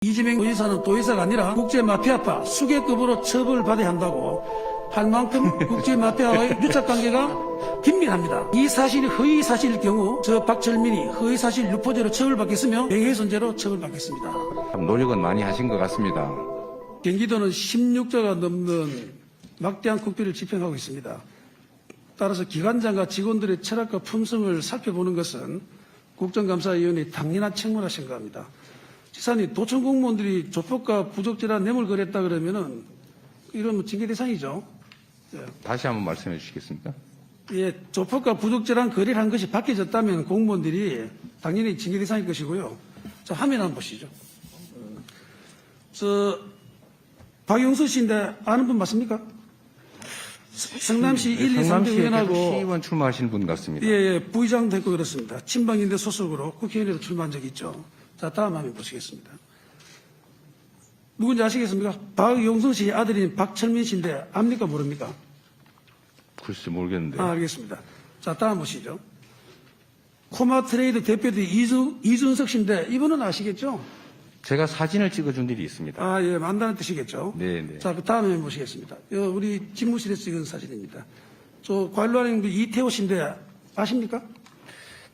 이재명 도지사는 도지사가 아니라 국제마피아파 수계급으로 처벌받아야 한다고 할 만큼 국제마피아와의 유착관계가 긴밀합니다. 이 사실이 허위사실일 경우 저 박철민이 허위사실 유포죄로 처벌받겠으며 명예훼손죄로 처벌받겠습니다. 노력은 많이 하신 것 같습니다. 경기도는 16조가 넘는 막대한 국비를 집행하고 있습니다. 따라서 기관장과 직원들의 철학과 품성을 살펴보는 것은 국정감사위원회의 당연한 책무라 생각합니다. 지사님, 도청 공무원들이 조폭과 부적절한 뇌물 거래했다 그러면은 이런 징계 대상이죠. 예. 다시 한번 말씀해 주시겠습니까? 예, 조폭과 부적절한 거래를 한 것이 밝혀졌다면 공무원들이 당연히 징계 대상일 것이고요. 자, 화면 한번 보시죠. 박용수 씨인데 아는 분 맞습니까? 성남시 1, 2, 3대 의원하고 시의원 출마하신 분 같습니다. 예, 부의장도 했고 그렇습니다. 친박인대 소속으로 국회의원으로 출마한 적이 있죠. 자, 다음 화면 보시겠습니다. 누군지 아시겠습니까? 박용수 씨 아들인 박철민 씨인데 압니까 모릅니까? 글쎄 모르겠는데. 알겠습니다. 자, 다음 보시죠. 코마트레이드 대표도 이준석 씨인데 이분은 아시겠죠? 제가 사진을 찍어준 일이 있습니다. 아, 예, 만다는 뜻이겠죠. 네. 자, 그 다음 화면 보시겠습니다. 우리 집무실에서 찍은 사진입니다. 저 관로하는 이태호 씨인데 아십니까?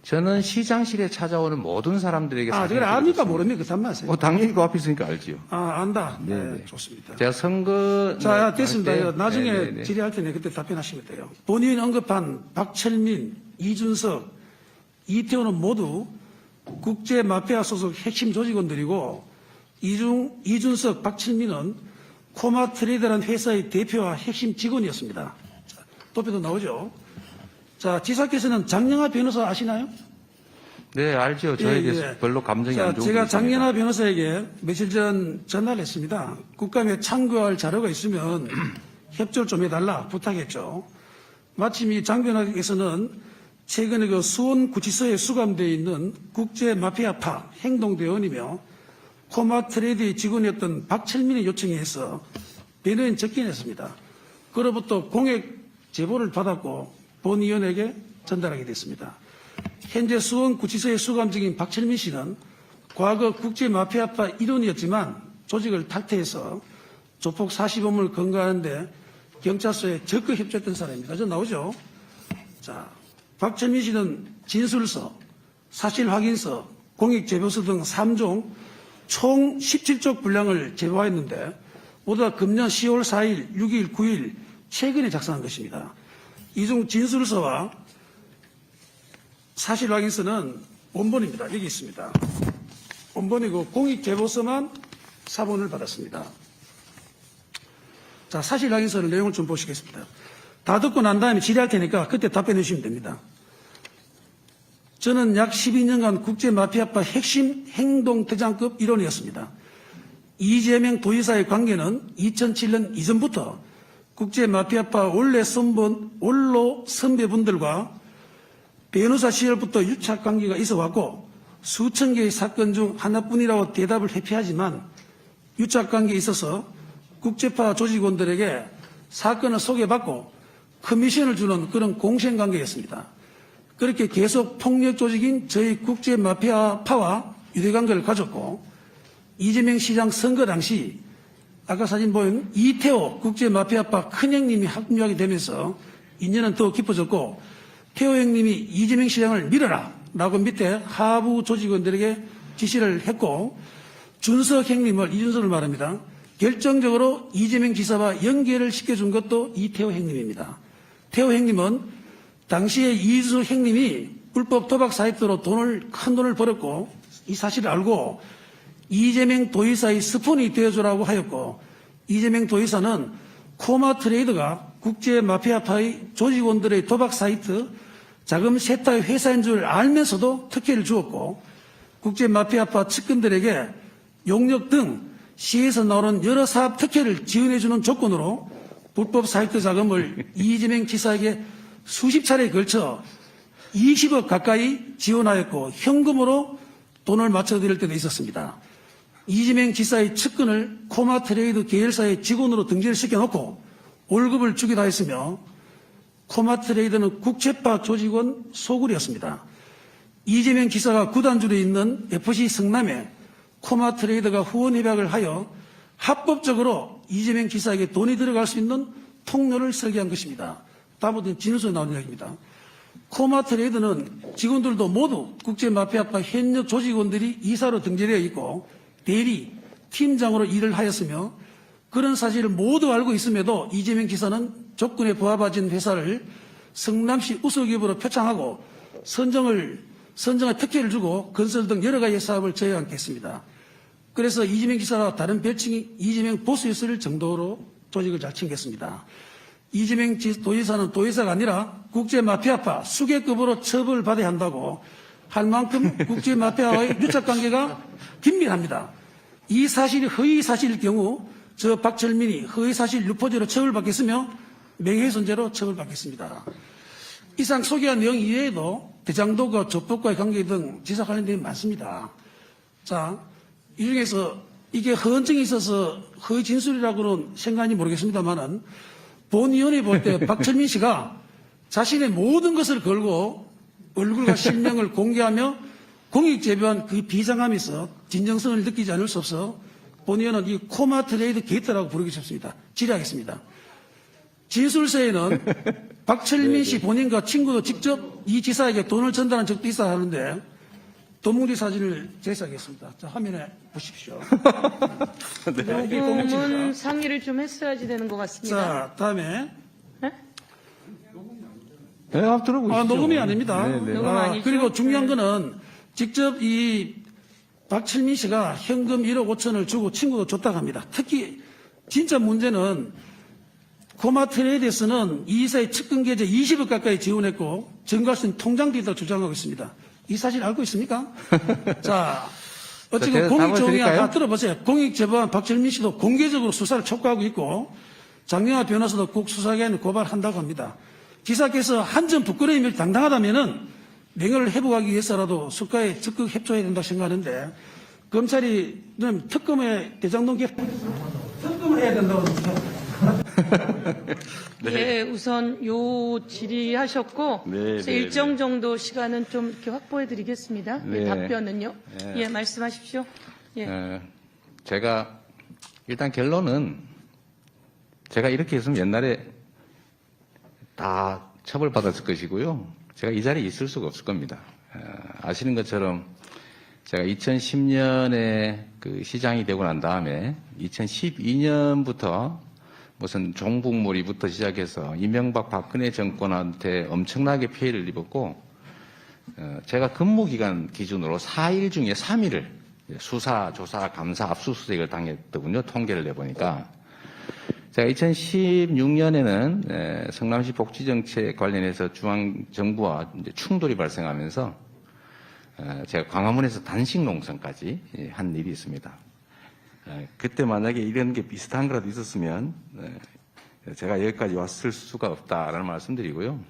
저는 시장실에 찾아오는 모든 사람들에게 아, 사진을 그래 압니까 찍어줬습니다. 모릅니까? 그만 마세요. 당연히 그 앞에 있으니까 알지요. 아, 안다. 네. 좋습니다. 제가 선거 자, 됐습니다. 나중에 네. 질의할 텐데 그때 답변하시면 돼요. 본인이 언급한 박철민, 이준석, 이태호는 모두 국제마피아 소속 핵심 조직원들이고 이준석, 박철민은 코마트레이드라는 회사의 대표와 핵심 직원이었습니다. 자, 도표도 나오죠. 자, 지사께서는 장영하 변호사 아시나요? 네, 알죠. 저에게 별로 감정이 안 좋은 제가 분이십니다. 장영하 변호사에게 며칠 전 전화를 했습니다. 국감에 참고할 자료가 있으면 협조를 좀 해달라 부탁했죠. 마침 이 장 변호사께서는 최근에 그 수원구치소에 수감되어 있는 국제마피아파 행동대원이며 코마트레이드의 직원이었던 박철민의 요청에 의해서 변호인 접견했습니다. 그로부터 공익 제보를 받았고 본위원에게 전달하게 됐습니다. 현재 수원구치소에 수감 중인 박철민 씨는 과거 국제마피아파 일원이었지만 조직을 탈퇴해서 조폭 45물 건거하는데 경찰서에 적극 협조했던 사람입니다. 저 나오죠? 자, 박철민 씨는 진술서, 사실확인서, 공익제보서 등 3종 총 17쪽 분량을 제보하였는데 모두 다 금년 10월 4일, 6일, 9일 최근에 작성한 것입니다. 이 중 진술서와 사실확인서는 원본입니다. 여기 있습니다. 원본이고 공익제보서만 사본을 받았습니다. 자, 사실확인서를 내용을 좀 보시겠습니다. 다 듣고 난 다음에 질의할 테니까 그때 답변해 주시면 됩니다. 저는 약 12년간 국제마피아파 핵심 행동대장급 일원이었습니다. 이재명 도지사의 관계는 2007년 이전부터 국제마피아파 원로 선배분들과 변호사 시절부터 유착관계가 있어왔고 수천 개의 사건 중 하나뿐이라고 대답을 회피하지만 유착관계에 있어서 국제파 조직원들에게 사건을 소개받고 커미션을 주는 그런 공생관계였습니다. 그렇게 계속 폭력 조직인 저희 국제마피아파와 유대관계를 가졌고 이재명 시장 선거 당시 아까 사진 보인 이태호 국제마피아파 큰형님이 합류하게 되면서 인연은 더 깊어졌고 태호 형님이 이재명 시장을 밀어라 라고 밑에 하부 조직원들에게 지시를 했고 준석 형님을 이준석을 말합니다. 결정적으로 이재명 지사와 연결을 시켜준 것도 이태호 형님입니다. 태호 형님은 당시에 이준석 형님이 불법 도박 사이트로 큰 돈을 벌었고 이 사실을 알고 이재명 도지사의 스폰이 되어주라고 하였고 이재명 도지사는 코마트레이드가 국제마피아파의 조직원들의 도박 사이트 자금 세탁 회사인 줄 알면서도 특혜를 주었고 국제마피아파 측근들에게 용역 등 시에서 나오는 여러 사업 특혜를 지원해주는 조건으로 불법 사이트 자금을 이재명 지사에게 수십 차례에 걸쳐 20억 가까이 지원하였고 현금으로 돈을 맞춰드릴 때도 있었습니다. 이재명 지사의 측근을 코마트레이드 계열사의 직원으로 등재를 시켜놓고 월급을 주기도 했으며 코마트레이드는 국제파 조직원 소굴이었습니다. 이재명 지사가 구단주로 있는 FC 성남에 코마 트레이더가 후원 협약을 하여 합법적으로 이재명 지사에게 돈이 들어갈 수 있는 통로를 설계한 것입니다. 다음부터는 진술서에 나온 이야기입니다. 코마 트레이더는 직원들도 모두 국제마피아파 현역 조직원들이 이사로 등재되어 있고 대리, 팀장으로 일을 하였으며 그런 사실을 모두 알고 있음에도 이재명 지사는 조건에 부합하지 않은 회사를 성남시 우수기업으로 표창하고 선정의 특혜를 주고 건설 등 여러 가지 사업을 저해하겠습니다. 그래서 이재명 지사와 다른 별칭이 이재명 보스였을 정도로 조직을 잘 챙겼습니다. 이재명 도지사는 도지사가 아니라 국제마피아파 수계급으로 처벌받아야 한다고 할 만큼 국제마피아와의 유착관계가 긴밀합니다. 이 사실이 허위사실일 경우 저 박철민이 허위사실 유포죄로 처벌받겠으며 명예훼손죄로 처벌받겠습니다. 이상 소개한 내용 이외에도 대장동과 조폭과의 관계 등 지사 관련 내용이 많습니다. 자, 이 중에서 이게 허언증이 있어서 허위 진술이라고는 생각하는지 모르겠습니다만은 본위원회 볼 때 박철민 씨가 자신의 모든 것을 걸고 얼굴과 실명을 공개하며 공익 제보한 그 비장함에서 진정성을 느끼지 않을 수 없어 본위원은 이 코마 트레이드 게이트라고 부르기 쉽습니다. 질의하겠습니다. 진술서에는 박철민 씨 본인과 친구도 직접 이 지사에게 돈을 전달한 적도 있어 하는데 도뭉리 사진을 제시하겠습니다. 자, 화면에 보십시오. 녹음은 상의를 좀 했어야지 되는 것 같습니다. 자, 다음에. 네? 네, 한번 들어보시죠. 녹음이 아닙니다. 네, 네. 녹음 아니죠? 그리고 중요한 거는 직접 이 박철민 씨가 현금 1억 5천을 주고 친구도 줬다고 합니다. 특히 진짜 문제는 코마 트레이드에서는 이 이사의 측근 계좌 20억 가까이 지원했고 증거할 수 있는 통장도 있다고 주장하고 있습니다. 이 사실 알고 있습니까? 자, 어쨌든 공익조항 들어보세요. 공익제보한 박철민 씨도 공개적으로 수사를 촉구하고 있고 장영하 변호사도 국 수사기관에 고발한다고 합니다. 지사께서 한 점 부끄러움이 당당하다면은 명예를 회복하기 위해서라도 수사에 적극 협조해야 된다고 생각하는데 검찰이 특검에 대장동 특검을 해야 된다고 합니다. 네. 예, 우선 요 질의하셨고 네, 그래서 네, 일정 정도 시간은 좀 이렇게 확보해 드리겠습니다. 네. 답변은요. 네. 예, 말씀하십시오. 예. 제가 일단 결론은 제가 이렇게 했으면 옛날에 다 처벌받았을 것이고요. 제가 이 자리에 있을 수가 없을 겁니다. 아시는 것처럼 제가 2010년에 그 시장이 되고 난 다음에 2012년부터 무슨 종북몰이부터 시작해서 이명박 박근혜 정권한테 엄청나게 피해를 입었고 제가 근무기간 기준으로 4일 중에 3일을 수사, 조사, 감사, 압수수색을 당했더군요. 통계를 내보니까. 제가 2016년에는 성남시 복지정책 관련해서 중앙정부와 이제 충돌이 발생하면서 제가 광화문에서 단식 농성까지 한 일이 있습니다. 그때 만약에 이런 게 비슷한 거라도 있었으면 제가 여기까지 왔을 수가 없다라는 말씀드리고요.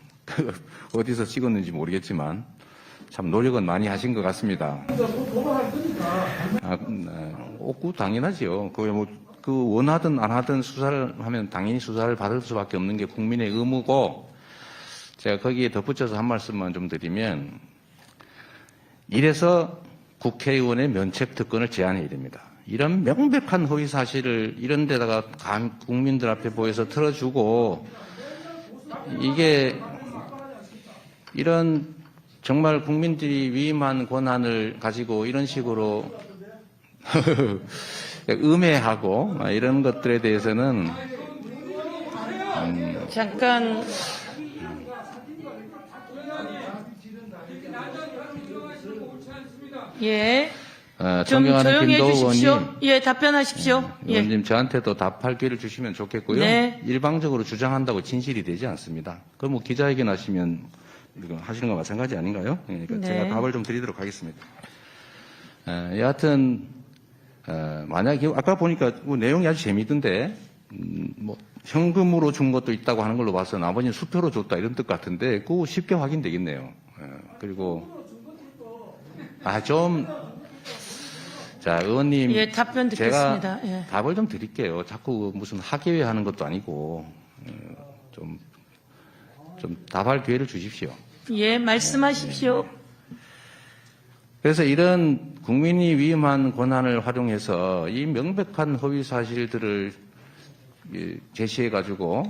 어디서 찍었는지 모르겠지만 참 노력은 많이 하신 것 같습니다. 없고 당연하지요. 그 원하든 안 하든 수사를 하면 당연히 수사를 받을 수밖에 없는 게 국민의 의무고 제가 거기에 덧붙여서 한 말씀만 좀 드리면 이래서 국회의원의 면책 특권을 제한해야 됩니다. 이런 명백한 허위 사실을 이런 데다가 국민들 앞에 보여서 틀어주고 이게 이런 정말 국민들이 위임한 권한을 가지고 이런 식으로 음해하고 이런 것들에 대해서는 잠깐 예. 좀 존경하는 조용히 김도우 해주십시오. 의원님, 예, 답변하십시오. 예. 의원님 저한테도 답할 기회를 주시면 좋겠고요. 네. 일방적으로 주장한다고 진실이 되지 않습니다. 그럼 뭐 기자회견 하시면 이거 하시는 거 마찬가지 아닌가요? 그러니까 네. 제가 답을 좀 드리도록 하겠습니다. 여하튼 만약에 아까 보니까 뭐 내용이 아주 재미있던데 뭐 현금으로 준 것도 있다고 하는 걸로 봐서 나머지는 수표로 줬다 이런 뜻 같은데 그거 쉽게 확인되겠네요. 그리고 자, 의원님. 예, 답변 듣겠습니다. 제가 예. 답을 좀 드릴게요. 자꾸 무슨 학예회 하는 것도 아니고, 좀 답할 기회를 주십시오. 예, 말씀하십시오. 그래서 이런 국민이 위임한 권한을 활용해서 이 명백한 허위 사실들을 제시해가지고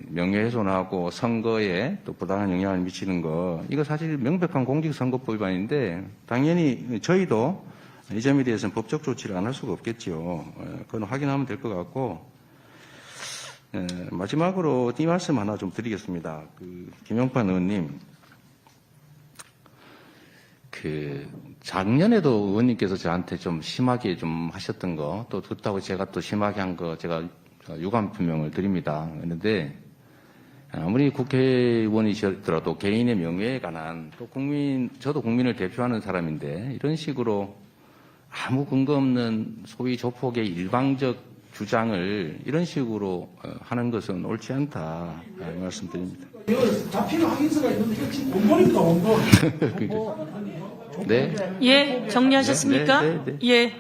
명예훼손하고 선거에 또 부당한 영향을 미치는 거, 이거 사실 명백한 공직선거법 위반인데 당연히 저희도 이 점에 대해서는 법적 조치를 안 할 수가 없겠죠. 그건 확인하면 될 것 같고, 마지막으로 이 말씀 하나 좀 드리겠습니다. 김용판 의원님, 작년에도 의원님께서 저한테 좀 심하게 좀 하셨던 거, 또 그렇다고 제가 또 심하게 한 거, 제가 유감 표명을 드립니다. 그런데 아무리 국회의원이시더라도 개인의 명예에 관한, 또 저도 국민을 대표하는 사람인데 이런 식으로 아무 근거 없는 소위 조폭의 일방적 주장을 이런 식으로 하는 것은 옳지 않다 말씀드립니다. 잡히는 확인서가 있는데 이거 지금 원본입니다, 원본. 네. 예, 정리하셨습니까? 네, 네, 네. 예.